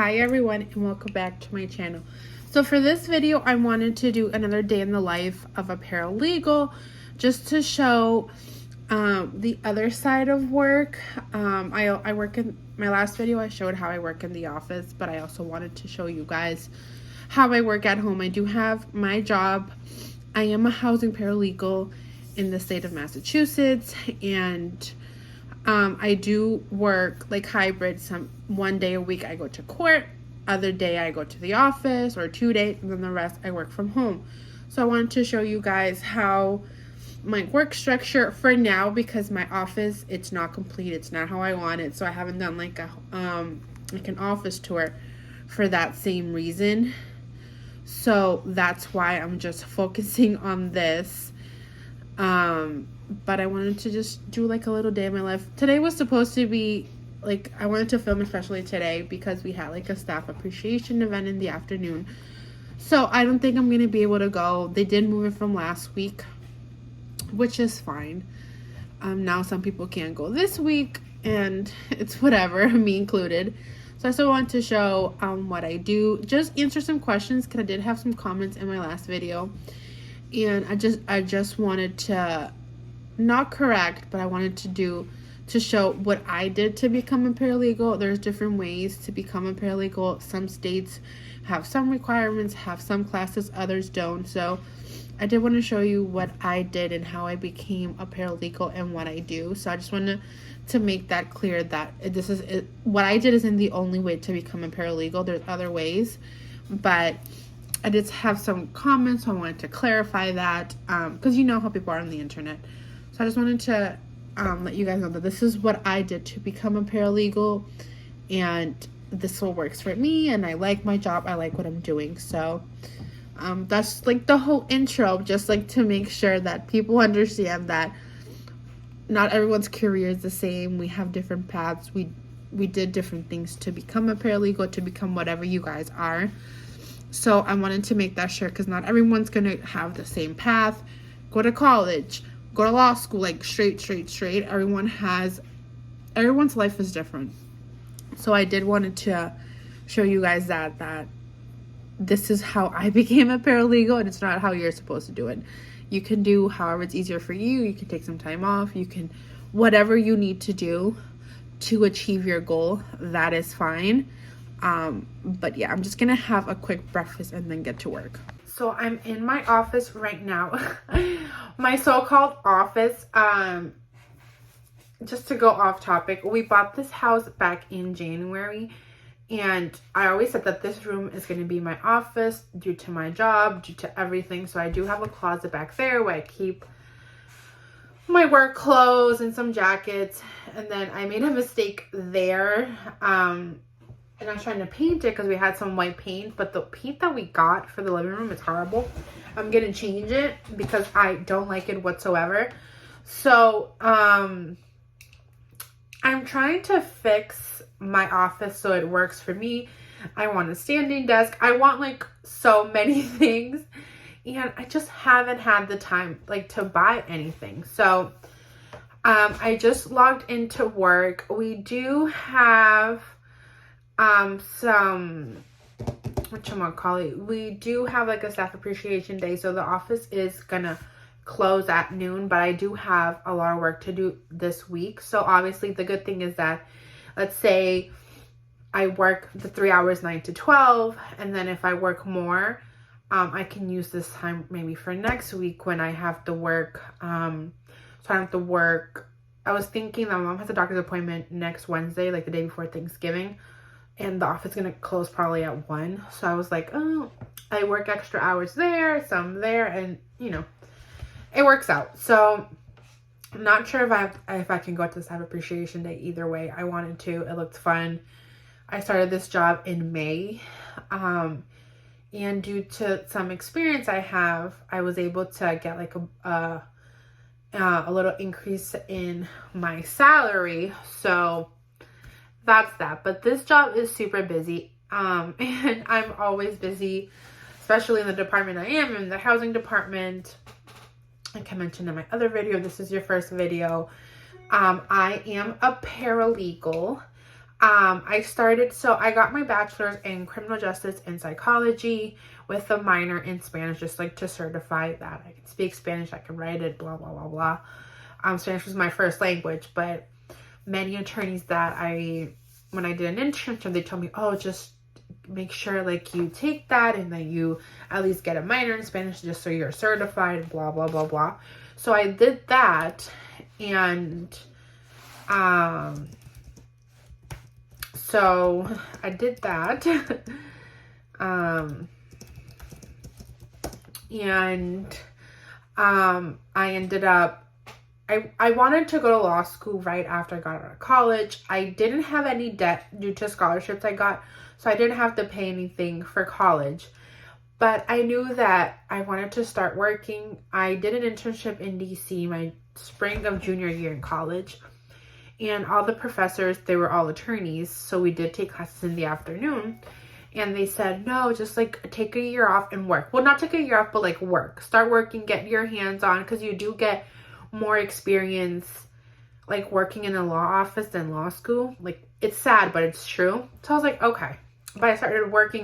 Hi everyone, and welcome back to my channel. So for this video, I wanted to do another day in the life of a paralegal, just to show the other side of work. I work in my last video, I showed how I work in the office, but I also wanted to show you guys how I work at home. I do have my job. I am a housing paralegal in the state of Massachusetts, and I do work like hybrid. One day a week I go to court, other day I go to the office, or 2 days, and then the rest I work from home. So I wanted to show you guys how my work structure for now, because my office, it's not complete, it's not how I want it, so I haven't done like an office tour for that same reason. So that's why I'm just focusing on this. But I wanted to just do like a little day in my life. Today was supposed to be like, I wanted to film especially today because we had like a staff appreciation event in the afternoon. So I don't think I'm going to be able to go. They did move it from last week, which is fine. Now some people can't go this week, and it's whatever, me included. So I still want to show what I do. Just answer some questions because I did have some comments in my last video. And I just wanted to not correct, but I wanted to show what I did to become a paralegal. There's different ways to become a paralegal. Some states have some requirements, have some classes, others don't. So I did want to show you what I did and how I became a paralegal and what I do. So I just wanted to make that clear that this is it. What I did isn't the only way to become a paralegal. There's other ways, but I did have some comments, so I wanted to clarify that because you know how people are on the internet. So I just wanted to let you guys know that this is what I did to become a paralegal, and this what works for me, and I like my job. I like what I'm doing. So that's like the whole intro, just like to make sure that people understand that not everyone's career is the same. We have different paths. We did different things to become a paralegal, to become whatever you guys are. So I wanted to make that sure because not everyone's going to have the same path. Go to college, go to law school, like straight. Everyone's life is different. So I did wanted to show you guys that this is how I became a paralegal, and it's not how you're supposed to do it. You can do however it's easier for you. You can take some time off. You can, whatever you need to do to achieve your goal, that is fine. But yeah, I'm just gonna have a quick breakfast and then get to work. So I'm in my office right now. My so-called office. Just to go off topic, we bought this house back in January, and I always said that this room is going to be my office due to my job, due to everything. So I do have a closet back there where I keep my work clothes and some jackets. And then I made a mistake there. And I was trying to paint it because we had some white paint, but the paint that we got for the living room is horrible. I'm going to change it because I don't like it whatsoever. So, I'm trying to fix my office so it works for me. I want a standing desk. I want like so many things, and I just haven't had the time like to buy anything. So, I just logged into work. We do have some, we do have like a staff appreciation day, so the office is gonna close at noon, but I do have a lot of work to do this week. So obviously the good thing is that, let's say I work the 3 hours 9 to 12, and then if I work more, I can use this time maybe for next week when I have to work. So I don't have to work. I was thinking that my mom has a doctor's appointment next Wednesday, like the day before Thanksgiving, and the office is going to close probably at 1. So I was like, oh, I work extra hours there, some there, and you know, it works out. So I'm not sure if I can go to the staff appreciation day. Either way, I wanted to. It looked fun. I started this job in May, and due to some experience I have, I was able to get like a little increase in my salary. So that's that. But this job is super busy, and I'm always busy, especially in the department I am in, the housing department. Like I mentioned in my other video, this is your first video. I am a paralegal. I got my bachelor's in criminal justice and psychology with a minor in Spanish, just like to certify that I can speak Spanish, I can write it, blah, blah, blah, blah. Spanish was my first language, but many attorneys when I did an internship, they told me, oh, just make sure like you take that and that you at least get a minor in Spanish just so you're certified, blah, blah, blah, blah. So I did that, and so I did that. I ended up, I wanted to go to law school right after I got out of college. I didn't have any debt due to scholarships I got, so I didn't have to pay anything for college. But I knew that I wanted to start working. I did an internship in DC my spring of junior year in college. And all the professors, they were all attorneys. So we did take classes in the afternoon. And they said, no, just like take a year off and work. Well, not take a year off, but like work. Start working, get your hands on, because you do get more experience like working in a law office than law school. Like, it's sad, but it's true. So I was like, okay. But I started working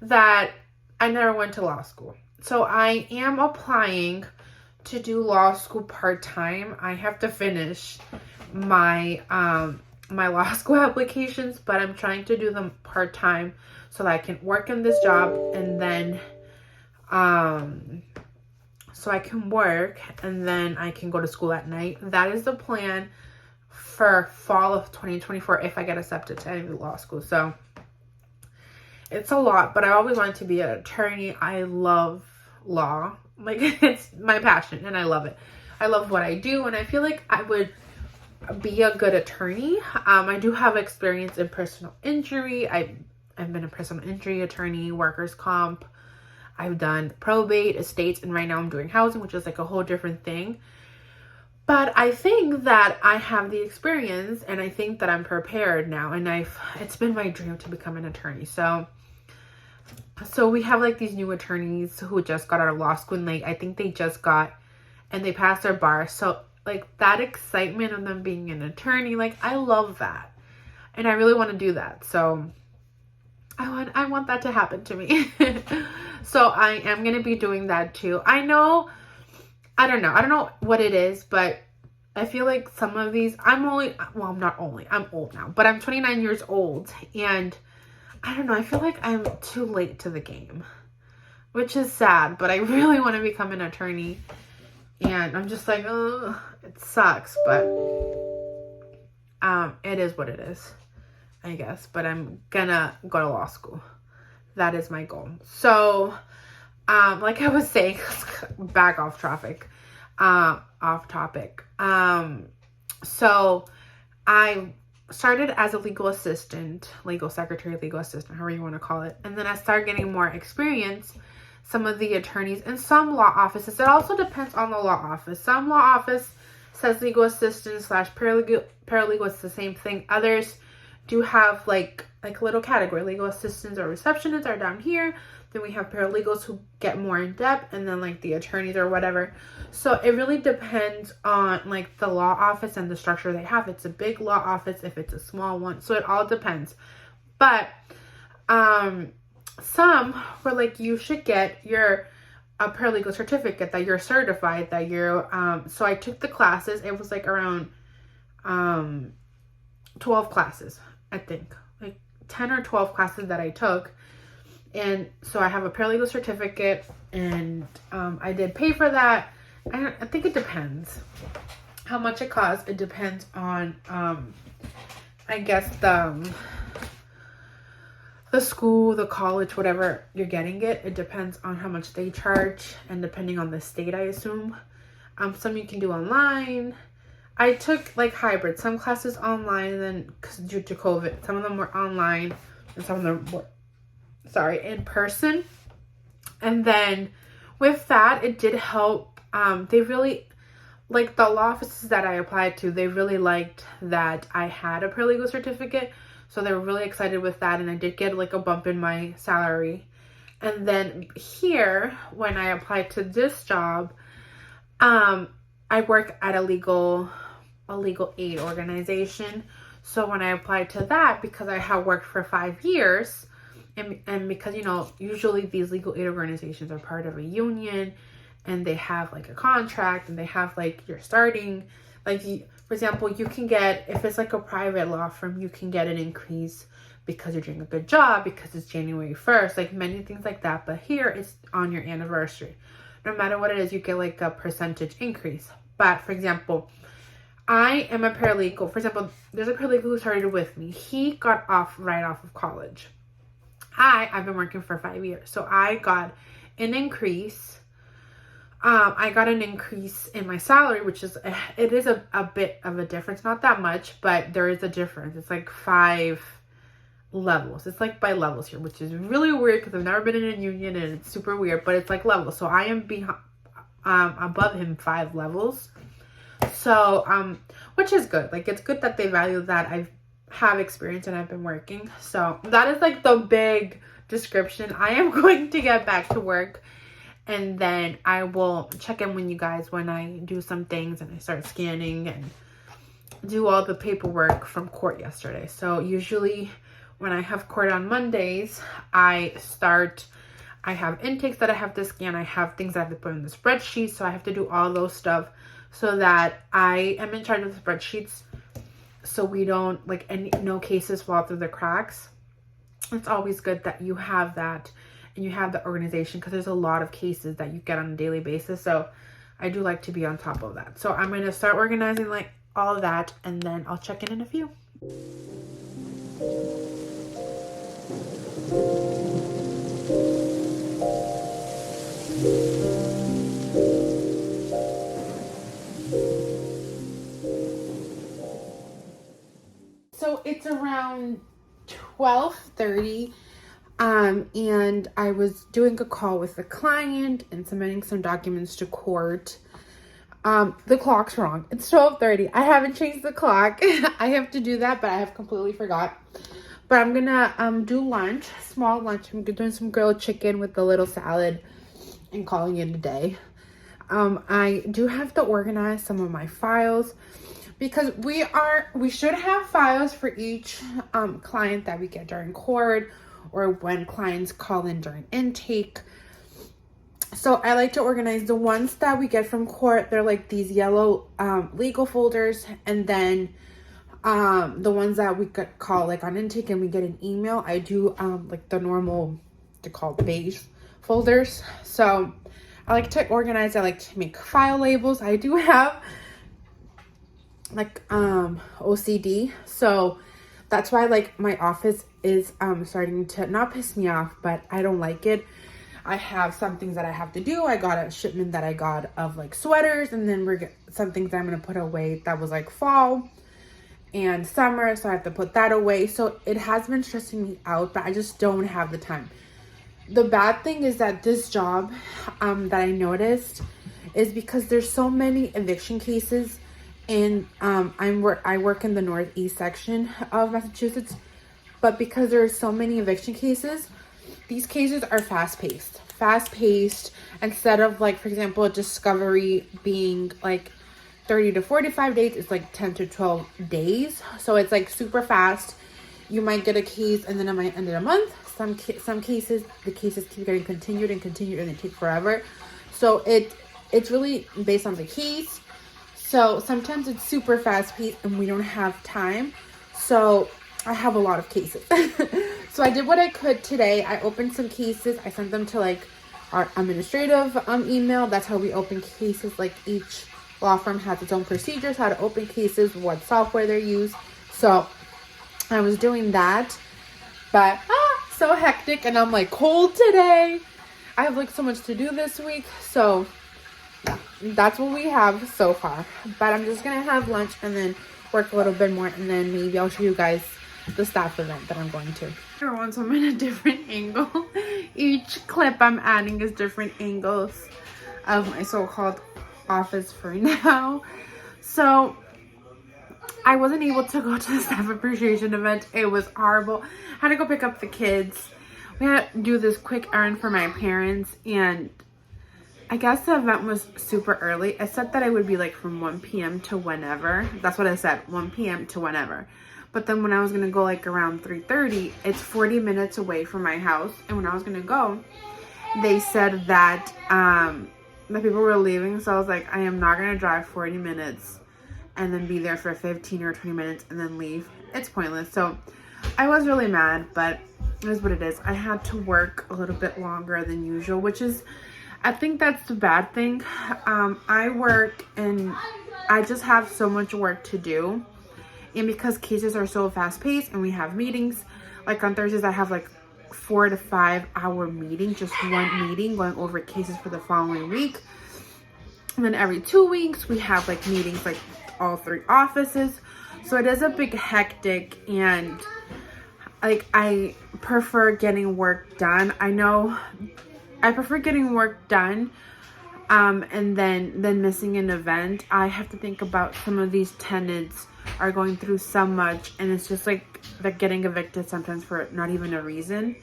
that I never went to law school. So I am applying to do law school part-time. I have to finish my my law school applications, but I'm trying to do them part-time so that I can work in this job, and then so I can work and then I can go to school at night. That is the plan for fall of 2024 if I get accepted to any law school. So it's a lot, but I always wanted to be an attorney. I love law. Like, it's my passion and I love it. I love what I do, and I feel like I would be a good attorney. I do have experience in personal injury. I've been a personal injury attorney, workers' comp. I've done probate, estates, and right now I'm doing housing, which is like a whole different thing. But I think that I have the experience, and I think that I'm prepared now, and it's been my dream to become an attorney. So we have like these new attorneys who just got out of law school, and like I think they just got and they passed their bar. So like that excitement of them being an attorney, like I love that. And I really want to do that. So I want that to happen to me. So I am going to be doing that too. I don't know what it is, but I feel like some of these, I'm old now, but I'm 29 years old, and I don't know, I feel like I'm too late to the game, which is sad, but I really want to become an attorney, and I'm just like, oh, it sucks, but it is what it is, I guess, but I'm gonna go to law school. That is my goal. So, like I was saying, back off topic. So I started as a legal assistant, legal secretary, legal assistant, however you want to call it. And then I started getting more experience. Some of the attorneys in some law offices, it also depends on the law office. Some law office says legal assistant / paralegal, it's the same thing. Others do have like a little category. Legal assistants or receptionists are down here. Then we have paralegals who get more in depth, and then like the attorneys or whatever. So it really depends on like the law office and the structure they have. It's a big law office, if it's a small one. So it all depends. But some were like, you should get a paralegal certificate, that you're certified, that you're so I took the classes. It was like around 12 classes, I think, like 10 or 12 classes that I took. And so I have a paralegal certificate, and I did pay for that. I think it depends how much it costs. It depends on, I guess, the school, the college, whatever you're getting it. It depends on how much they charge, and depending on the state, I assume. Some you can do online. I took like hybrid, some classes online, and then due to COVID, some of them were online and some of them were, in person. And then with that, it did help. They really, like the law offices that I applied to, they really liked that I had a paralegal certificate. So they were really excited with that, and I did get like a bump in my salary. And then here, when I applied to this job, I work at a legal aid organization. So when I applied to that, because I have worked for 5 years, and because, you know, usually these legal aid organizations are part of a union, and they have like a contract, and they have like your starting, like, for example, you can get, if it's like a private law firm, you can get an increase because you're doing a good job, because it's January 1st, like many things like that. But here it's on your anniversary. No matter what it is, you get like a percentage increase. But for example, I am a paralegal. For example, there's a paralegal who started with me. He got off right off of college. I've been working for 5 years. So I got an increase. I got an increase in my salary, which is, it is a bit of a difference. Not that much, but there is a difference. It's like 5 levels. It's like by levels here, which is really weird because I've never been in a union and it's super weird, but it's like levels. So I am above him 5 levels. So, which is good. Like, it's good that they value that I have experience and I've been working. So that is like the big description. I am going to get back to work, and then I will check in with you guys when I do some things and I start scanning and do all the paperwork from court yesterday. So usually when I have court on Mondays, I have intakes that I have to scan. I have things that I have to put in the spreadsheet. So I have to do all those stuff so that I am in charge of the spreadsheets, so we don't, like, no cases fall through the cracks. It's always good that you have that and you have the organization, because there's a lot of cases that you get on a daily basis. So I do like to be on top of that. So I'm going to start organizing like all of that, and then I'll check in a few. So it's around 12:30, and I was doing a call with the client and submitting some documents to court. The clock's wrong. It's 12:30. I haven't changed the clock. I have to do that, but I have completely forgot. But I'm gonna do lunch, small lunch. I'm doing some grilled chicken with a little salad and calling it a day. I do have to organize some of my files, because we should have files for each client that we get during court, or when clients call in during intake. So I like to organize the ones that we get from court. They're like these yellow legal folders, and then the ones that we could call like on intake and we get an email, I do like the normal, they're called beige folders. So I like to organize. I like to make file labels. I do have like OCD, so that's why like my office is starting to not piss me off, but I don't like it. I have some things that I have to do. I got a shipment that I got of like sweaters, and then some things I'm gonna put away that was like fall and summer, so I have to put that away. So it has been stressing me out, but I just don't have the time. The bad thing is that this job that I noticed is because there's so many eviction cases, and I work in the northeast section of Massachusetts, but because there are so many eviction cases, these cases are fast-paced. Instead of like, for example, a discovery being like 30 to 45 days, it's like 10 to 12 days. So it's like super fast. You might get a case and then it might end in a month. Some cases, the cases keep getting continued and they take forever. So it's really based on the case. So sometimes it's super fast-paced and we don't have time. So I have a lot of cases. So I did what I could today. I opened some cases. I sent them to like our administrative email. That's how we open cases. Like each law firm has its own procedures, how to open cases, what software they use. So I was doing that, but so hectic, and I'm like cold today. I have like so much to do this week. So yeah, that's what we have so far. But I'm just gonna have lunch and then work a little bit more, and then maybe I'll show you guys the staff event that I'm going to. Everyone, so I'm in a different angle. Each clip I'm adding is different angles of my so-called office for now. So I wasn't able to go to the staff appreciation event. It was horrible. I had to go pick up the kids. We had to do this quick errand for my parents, and I guess the event was super early. I said that it would be like from 1 p.m. to whenever. That's what I said, 1 p.m. to whenever. But then when I was gonna go like around 3:30, it's 40 minutes away from my house. And when I was gonna go, they said that the people were leaving. So I was like, I am not gonna drive 40 minutes and then be there for 15 or 20 minutes and then leave. It's pointless. So I was really mad, but it is what it is. I had to work a little bit longer than usual, which is, I think that's the bad thing. I work and I just have so much work to do. And because cases are so fast paced and we have meetings, like on Thursdays, I have like 4 to 5 hour meeting, just one meeting going over cases for the following week. And then every 2 weeks, we have like meetings, like all 3 offices. So it is a big hectic, and like I prefer getting work done. I know I prefer getting work done and then missing an event. I have to think about some of these tenants are going through so much, and it's just like they're getting evicted sometimes for not even a reason.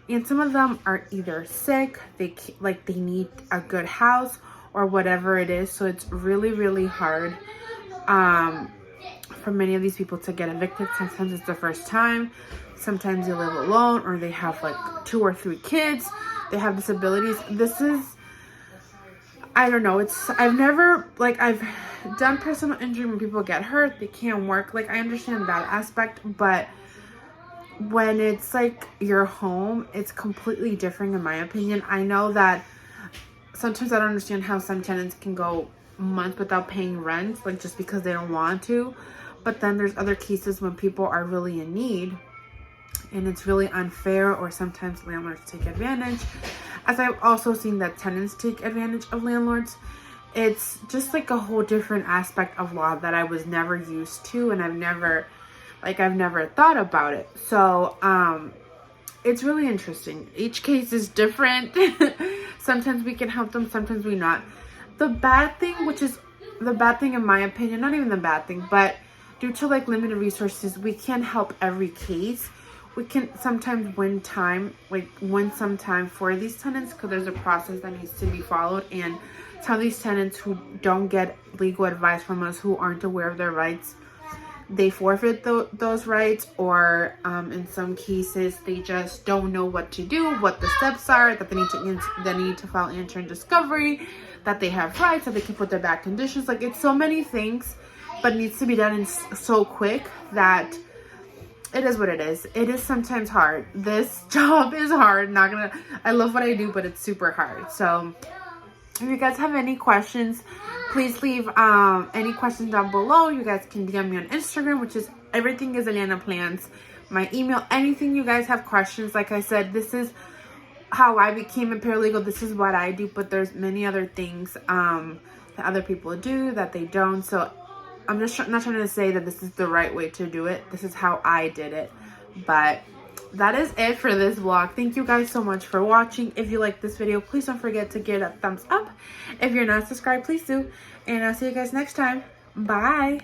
And some of them are either sick, they need a good house or whatever it is. So it's really, really hard for many of these people to get evicted. Sometimes it's the first time, sometimes they live alone, or they have like 2 or 3 kids, they have disabilities. This is, I don't know, I've done personal injury when people get hurt, they can't work. Like, I understand that aspect, but when it's like your home, it's completely different in my opinion. I know that sometimes I don't understand how some tenants can go months without paying rent, like just because they don't want to. But then there's other cases when people are really in need, and it's really unfair, or sometimes landlords take advantage. As I've also seen that tenants take advantage of landlords. It's just like a whole different aspect of law that I was never used to, and I've never thought about it. So it's really interesting. Each case is different. Sometimes we can help them, sometimes we not. The bad thing in my opinion, not even the bad thing, but due to like limited resources, we can't help every case. We can sometimes win some time for these tenants, because there's a process that needs to be followed. And some of these tenants who don't get legal advice from us, who aren't aware of their rights, they forfeit those rights, or in some cases they just don't know what to do, what the steps are, that they need to file answer and discovery, that they have rights, that they can put their back conditions. Like, it's so many things, but it needs to be done in so quick that it is what it is. It is sometimes hard. This job is hard. I love what I do, but it's super hard. So if you guys have any questions, please leave any questions down below. You guys can DM me on Instagram, which is everything is Elianaplans. My email, anything you guys have questions. Like I said, this is how I became a paralegal. This is what I do, but there's many other things that other people do that they don't. So I'm just not trying to say that this is the right way to do it. This is how I did it. But that is it for this vlog. Thank you guys so much for watching. If you like this video, please don't forget to give it a thumbs up. If you're not subscribed, please do. And I'll see you guys next time. Bye.